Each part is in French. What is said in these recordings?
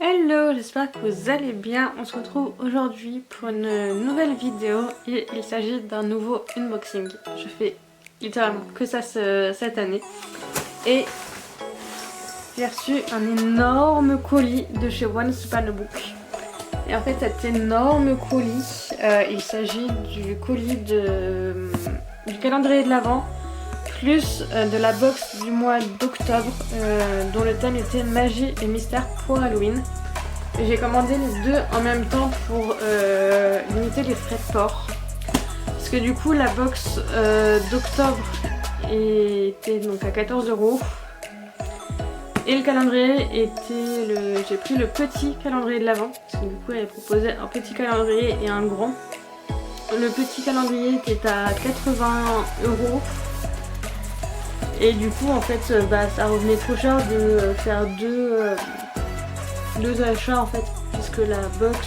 Hello, j'espère que vous allez bien. On se retrouve aujourd'hui pour une nouvelle vidéo et il s'agit d'un nouveau unboxing. Je fais littéralement que ça cette année. Et j'ai reçu un énorme colis de chez Once Upon a Book. Et en fait cet énorme colis, il s'agit du colis du calendrier de l'Avent, plus de la box du mois d'octobre dont le thème était magie et mystère pour Halloween. J'ai commandé les deux en même temps pour limiter les frais de port. Parce que du coup la box d'octobre était donc à 14 € et le calendrier était j'ai pris le petit calendrier de l'Avent parce que du coup elle proposait un petit calendrier et un grand. Le petit calendrier était à 80 € et du coup en fait ça revenait trop cher de faire deux achats en fait, puisque la box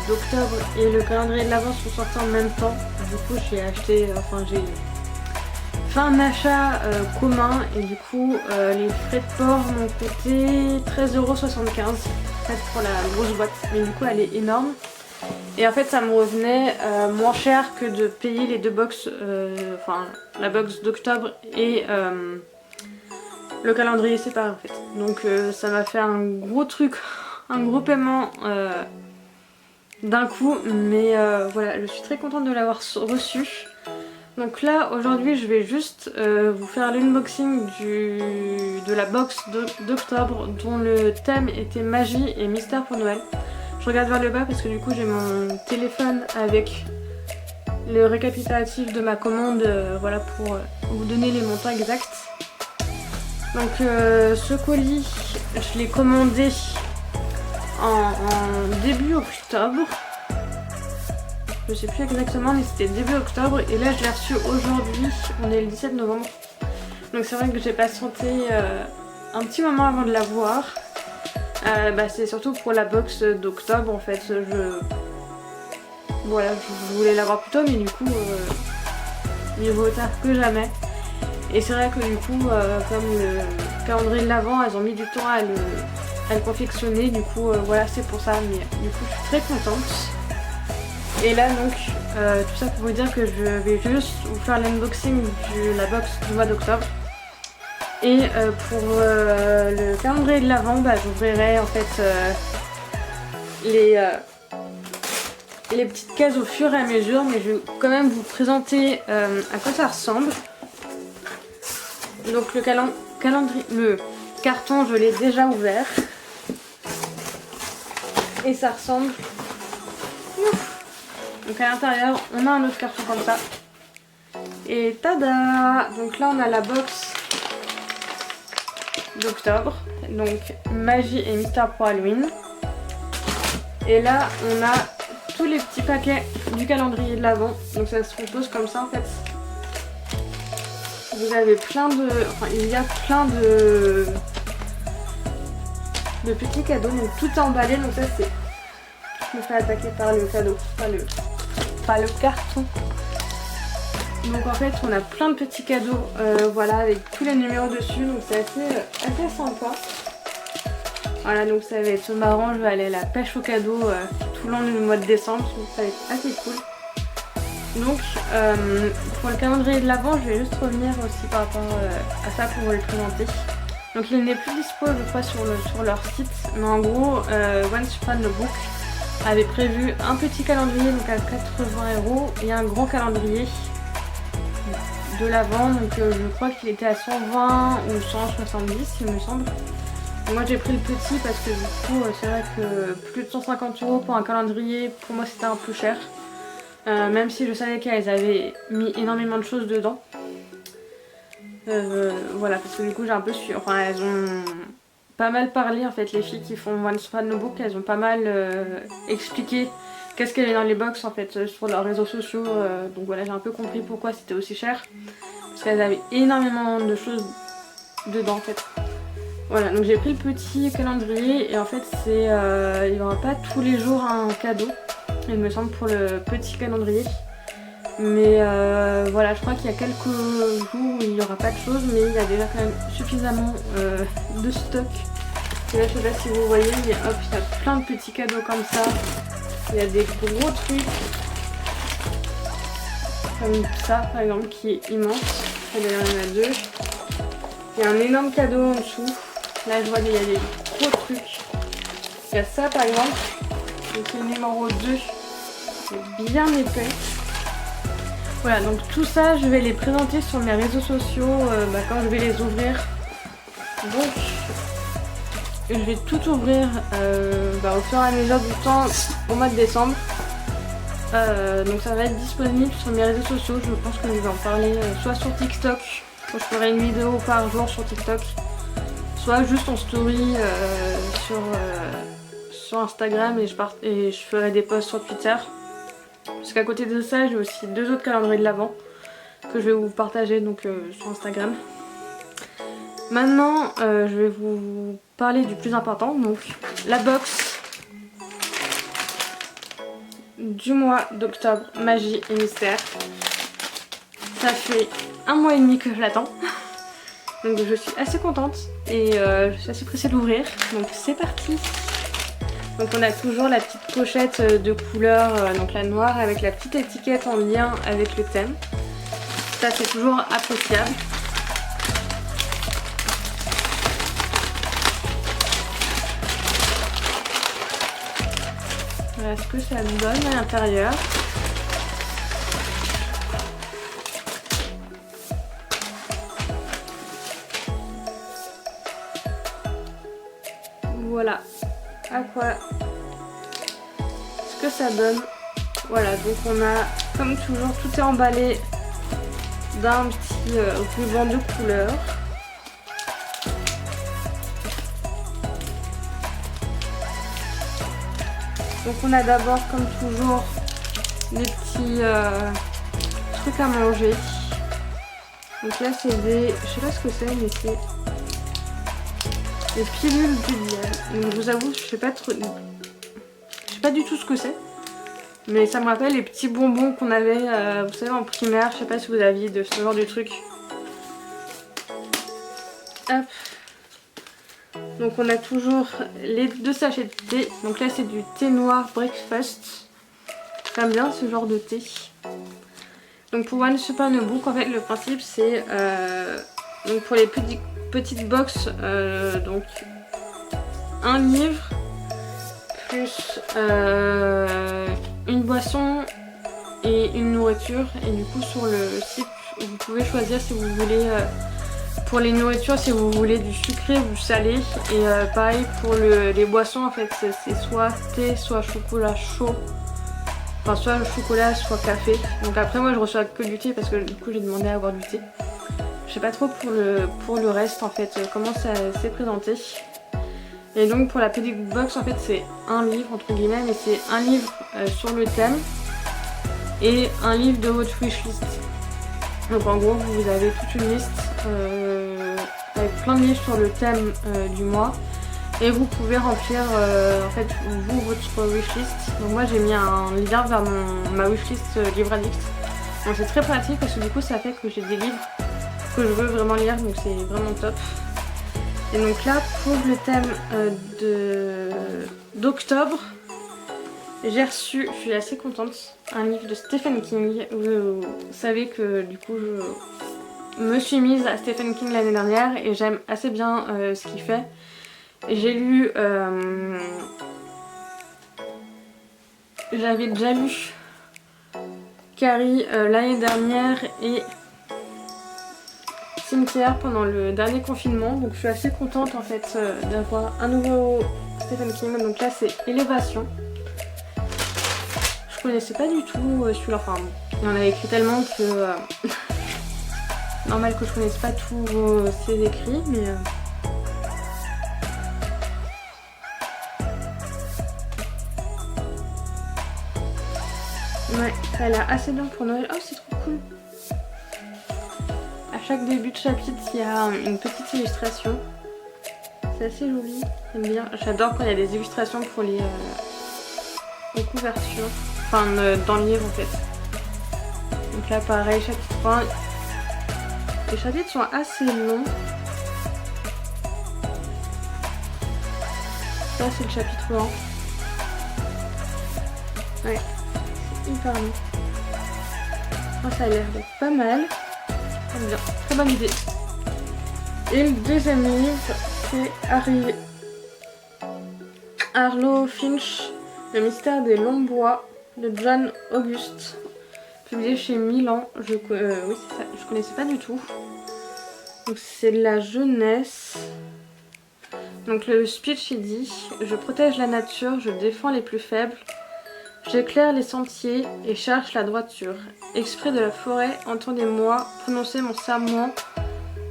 d'octobre et le calendrier de l'Avent sont sortis en même temps. Du coup j'ai acheté, j'ai fait un achat commun et du coup les frais de port m'ont coûté 13,75 € en fait pour la grosse boîte, mais du coup elle est énorme. Et en fait ça me revenait moins cher que de payer les deux box, la box d'octobre et le calendrier séparé en fait. Donc ça m'a fait un gros truc, un gros paiement d'un coup, mais voilà, je suis très contente de l'avoir reçu. Donc là aujourd'hui je vais juste vous faire l'unboxing de la box d'octobre dont le thème était magie et mystère pour Noël. Je regarde vers le bas parce que du coup j'ai mon téléphone avec le récapitulatif de ma commande, voilà, pour vous donner les montants exacts. Donc ce colis, je l'ai commandé en début octobre. Je sais plus exactement, mais c'était début octobre. Et là je l'ai reçu aujourd'hui, on est le 17 novembre. Donc c'est vrai que j'ai patienté un petit moment avant de l'avoir. C'est surtout pour la box d'octobre en fait. Je voulais l'avoir plus tôt, mais du coup mieux vaut tard que jamais. Et c'est vrai que du coup, comme le calendrier de l'Avent, elles ont mis du temps à le confectionner, du coup voilà, c'est pour ça, mais du coup je suis très contente. Et là donc, tout ça pour vous dire que je vais juste vous faire l'unboxing de la box du mois d'octobre. Et pour le calendrier de l'Avent, j'ouvrirai en fait les petites cases au fur et à mesure, mais je vais quand même vous présenter à quoi ça ressemble. Donc le carton, je l'ai déjà ouvert. Et ça ressemble. Donc à l'intérieur, on a un autre carton comme ça. Et tada! Donc là, on a la box d'octobre. Donc magie et mystère pour Halloween. Et là, on a tous les petits paquets du calendrier de l'Avent. Donc ça se compose comme ça en fait. Vous avez il y a plein de petits cadeaux, donc tout est emballé, donc ça c'est... Je me fais attaquer par le cadeau, pas le carton. Donc en fait on a plein de petits cadeaux, voilà, avec tous les numéros dessus, donc c'est assez sympa. Voilà, donc ça va être marrant, je vais aller à la pêche aux cadeaux tout le long du mois de décembre, donc ça va être assez cool. Donc pour le calendrier de l'Avent, je vais juste revenir aussi par rapport à ça pour vous le présenter. Donc il n'est plus dispo je crois sur leur site, mais en gros Once Upon a Book avait prévu un petit calendrier donc à 80 € et un grand calendrier de l'Avent, donc je crois qu'il était à 120 ou 170 il me semble. Moi j'ai pris le petit parce que du coup c'est vrai que plus de 150 € pour un calendrier, pour moi c'était un peu cher. Même si je savais qu'elles avaient mis énormément de choses dedans. Voilà, parce que du coup j'ai un peu su... Enfin elles ont pas mal parlé en fait, les filles qui font Once Upon a Book, elles ont pas mal expliqué qu'est-ce qu'il y avait dans les box en fait sur leurs réseaux sociaux. Donc voilà, j'ai un peu compris pourquoi c'était aussi cher. Parce qu'elles avaient énormément de choses dedans en fait. Voilà, donc j'ai pris le petit calendrier et en fait c'est il n'y aura pas tous les jours un cadeau, il me semble, pour le petit calendrier. Mais voilà, je crois qu'il y a quelques jours où il n'y aura pas de choses, mais il y a déjà quand même suffisamment de stock que là je sais pas si vous voyez, mais hop, il y a plein de petits cadeaux comme ça. Il y a des gros trucs. Comme ça par exemple qui est immense. D'ailleurs il y en a deux. Il y a un énorme cadeau en dessous. Là je vois qu'il y a des gros trucs. Il y a ça par exemple. C'est le numéro 2. C'est bien épais. Voilà, donc tout ça je vais les présenter sur mes réseaux sociaux quand je vais les ouvrir. Donc je vais tout ouvrir au fur et à mesure du temps au mois de décembre. Donc ça va être disponible sur mes réseaux sociaux. Je pense que je vais en parler soit sur TikTok, je ferai une vidéo par jour sur TikTok, soit juste en story sur Instagram et je ferai des posts sur Twitter. Parce qu'à côté de ça, j'ai aussi 2 autres calendriers de l'Avent que je vais vous partager donc sur Instagram. Maintenant, je vais vous parler du plus important, donc la box du mois d'octobre, magie et mystère. Ça fait 1 mois et demi que je l'attends, donc je suis assez contente et je suis assez pressée de l'ouvrir, donc c'est parti. Donc on a toujours la petite pochette de couleur, donc la noire avec la petite étiquette en lien avec le thème. Ça c'est toujours appréciable. Voilà ce que ça donne à l'intérieur. Voilà à quoi ce que ça donne. Voilà, donc on a comme toujours, tout est emballé d'un petit ruban de couleur. Donc on a d'abord comme toujours des petits trucs à manger. Donc là c'est des, je sais pas ce que c'est, mais c'est des pilules du diable. Donc je vous avoue, je sais pas du tout ce que c'est. Mais ça me rappelle les petits bonbons qu'on avait, vous savez, en primaire. Je sais pas si vous aviez de ce genre de truc. Hop. Donc on a toujours les 2 sachets de thé. Donc là c'est du thé noir breakfast. J'aime bien ce genre de thé. Donc pour One Super Notebook, en fait le principe c'est donc pour les petites box, donc un livre plus une boisson et une nourriture. Et du coup sur le site vous pouvez choisir si vous voulez pour les nourritures, si vous voulez du sucré ou du salé. Et pareil pour les boissons, en fait c'est soit thé, soit chocolat chaud. Enfin soit chocolat, soit café. Donc après moi je reçois que du thé parce que du coup j'ai demandé à avoir du thé. Je sais pas trop pour le reste en fait comment ça s'est présenté. Et donc pour la petite box en fait c'est un livre entre guillemets, mais c'est un livre sur le thème et un livre de votre wishlist. Donc en gros vous avez toute une liste avec plein de livres sur le thème du mois. Et vous pouvez remplir en fait vous votre wishlist. Donc moi j'ai mis un lien vers ma wishlist Livre Addict. Donc c'est très pratique parce que du coup ça fait que j'ai des livres que je veux vraiment lire, donc c'est vraiment top. Et donc là pour le thème d'octobre, j'ai reçu, je suis assez contente, un livre de Stephen King. Vous savez que du coup je me suis mise à Stephen King l'année dernière et j'aime assez bien ce qu'il fait. J'ai lu, j'avais déjà lu Carrie l'année dernière et Cimetière pendant le dernier confinement, donc je suis assez contente en fait d'avoir un nouveau Stephen King. Donc là c'est Élévation. Je connaissais pas du tout celui-là, enfin il en avait écrit tellement que normal que je connaisse pas tous ses écrits, mais ouais, ça a l'air assez bien pour Noël. Oh c'est trop cool. À chaque début de chapitre il y a une petite illustration. C'est assez joli, j'aime bien. J'adore quand il y a des illustrations pour les couvertures. Enfin dans le livre en fait. Donc là pareil, chapitre 1. Les chapitres sont assez longs. ça c'est le chapitre 1. Ouais, c'est hyper long. Oh, ça a l'air d'être pas mal. J'aime bien, très bonne idée. Et le deuxième livre, c'est Arlo Finch, Le mystère des longs bois de John August, publié chez Milan. Oui, c'est ça, je connaissais pas du tout. Donc c'est de la jeunesse. Donc le speech il dit: je protège la nature, je défends les plus faibles, j'éclaire les sentiers et cherche la droiture. Exprès de la forêt, entendez-moi prononcer mon serment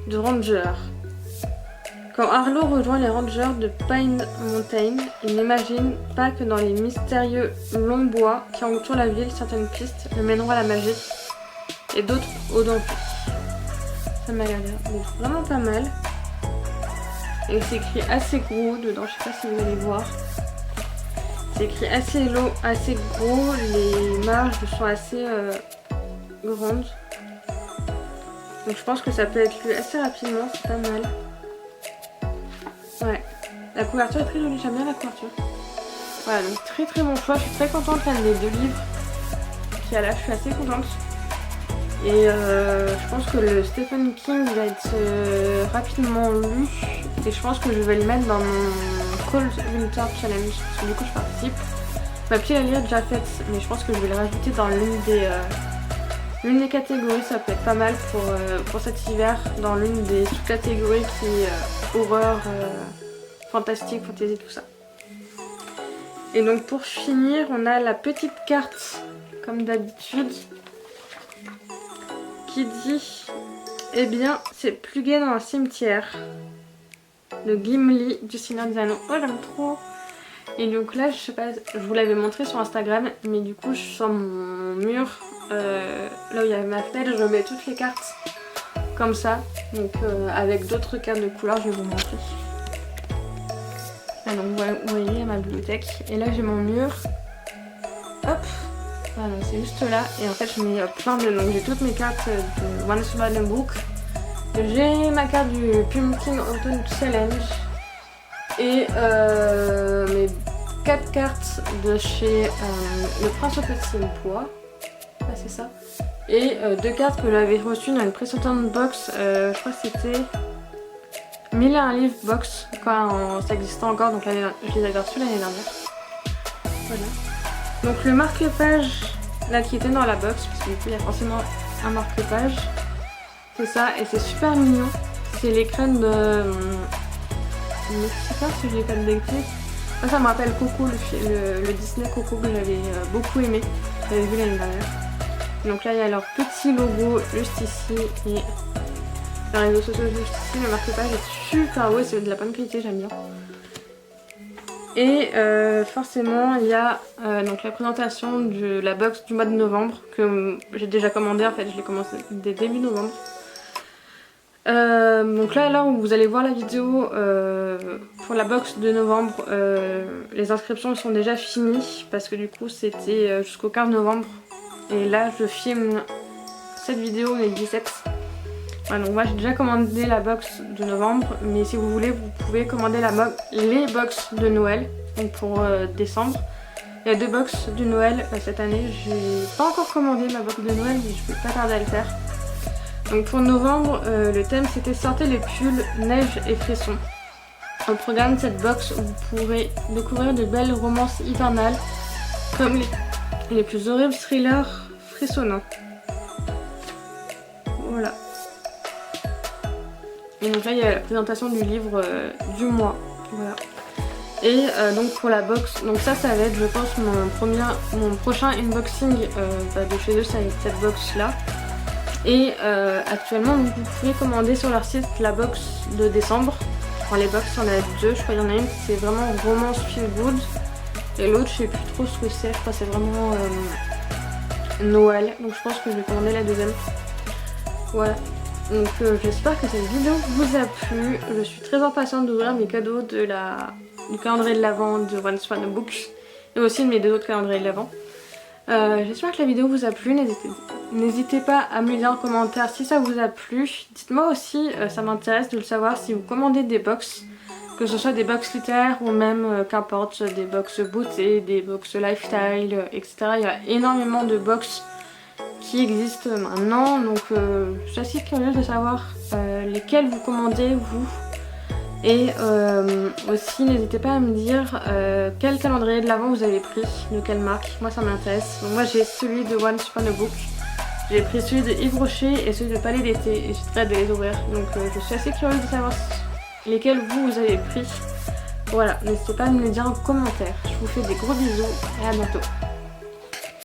de ranger. Quand Arlo rejoint les rangers de Pine Mountain, il n'imagine pas que dans les mystérieux longs bois qui entourent la ville, certaines pistes le mèneront à la magie et d'autres au dampé. Ça m'a l'air vraiment pas mal. Et c'est écrit assez gros dedans, je sais pas si vous allez voir. C'est écrit assez lourd, assez gros, les marges sont assez grandes. Donc je pense que ça peut être lu assez rapidement, c'est pas mal. Ouais, la couverture est très jolie, j'aime bien la couverture. Voilà, donc très très bon choix, je suis très contente là des 2 livres qu'il y a là, je suis assez contente. Et je pense que le Stephen King va être rapidement lu. Et je pense que je vais le mettre dans mon Cold Winter Challenge, parce que du coup je participe. Ma petite elle est déjà faite, mais je pense que je vais le rajouter dans l'une des catégories. Ça peut être pas mal pour cet hiver, dans l'une des sous-catégories qui est horreur, fantastique, fantasy, tout ça. Et donc pour finir, on a la petite carte, comme d'habitude, qui dit: eh bien, c'est plus gai dans un cimetière. Le Gimli du Seigneur des Anneaux. Oh, j'aime trop. Et donc là, je sais pas, je vous l'avais montré sur Instagram, mais du coup, sur mon mur, là où il y avait ma fenêtre, je mets toutes les cartes comme ça. Donc avec d'autres cartes de couleur, je vais vous montrer. Ah, donc vous voyez ma bibliothèque. Et là, j'ai mon mur. Hop. Voilà, c'est juste là. Et en fait, je mets plein de... Donc j'ai toutes mes cartes de One Survival Book. J'ai ma carte du Pumpkin Autumn Challenge et mes 4 cartes de chez Le Prince au Petit Pois, ah, c'est ça, et 2 cartes que j'avais reçues dans une précédente box, je crois que c'était 1001 livres box quand ça existait encore, donc je les avais reçues l'année dernière. Voilà. Donc le marque-page là qui était dans la box, parce que du coup il y a forcément un marque-page. C'est ça, et c'est super mignon. C'est les crèmes de... Je sais pas si j'ai les crèmes d'électrique. Ça me rappelle Coco, le Disney Coco que j'avais beaucoup aimé. J'avais vu l'année dernière. Donc là, il y a leur petit logo juste ici. Et les réseaux sociaux juste ici. Le marque-page est super beau, c'est de la bonne qualité, j'aime bien. Et forcément, il y a donc la présentation de la box du mois de novembre que j'ai déjà commandé. En fait, je l'ai commencé dès début novembre. Donc là où vous allez voir la vidéo pour la box de novembre, les inscriptions sont déjà finies parce que du coup c'était jusqu'au 15 novembre et là je filme cette vidéo le 17. Voilà, donc moi j'ai déjà commandé la box de novembre, mais si vous voulez vous pouvez commander les box de Noël, donc pour décembre. Il y a 2 box de Noël cette année, j'ai pas encore commandé ma box de Noël mais je peux pas tarder à le faire. Donc pour novembre, le thème c'était sortez les pulls, neige et frissons. Au programme de cette box, vous pourrez découvrir de belles romances hivernales comme les plus horribles thrillers frissonnants. Voilà. Et donc là il y a la présentation du livre du mois. Voilà. Et donc pour la box, donc ça va être je pense mon prochain unboxing de chez eux, ça va être cette box là. Et actuellement vous pouvez commander sur leur site la box de décembre. Enfin les box il y en a 2, je crois qu'il y en a une c'est vraiment romance feel good. Et l'autre je sais plus trop ce que c'est, je crois que c'est vraiment Noël. Donc je pense que je vais commander la deuxième. Voilà. Donc j'espère que cette vidéo vous a plu. Je suis très impatiente d'ouvrir mes cadeaux du calendrier de l'Avent de One Survival Book. Et aussi de mes 2 autres calendriers de l'Avent. J'espère que la vidéo vous a plu, n'hésitez pas à me le dire en commentaire si ça vous a plu. Dites-moi aussi, ça m'intéresse de le savoir si vous commandez des box que ce soit des box littéraires ou même qu'importe des box beauté, des box lifestyle, etc. Il y a énormément de box qui existent maintenant, donc je suis assez curieuse de savoir lesquels vous commandez vous. Et aussi n'hésitez pas à me dire quel calendrier de l'avant vous avez pris, de quelle marque, moi ça m'intéresse. Donc moi j'ai celui de Once Upon a Book, j'ai pris celui de Yves Rocher et celui de Palais d'été et j'ai très hâte de les ouvrir. Donc je suis assez curieuse de savoir lesquels vous avez pris. Voilà, n'hésitez pas à me le dire en commentaire. Je vous fais des gros bisous et à bientôt.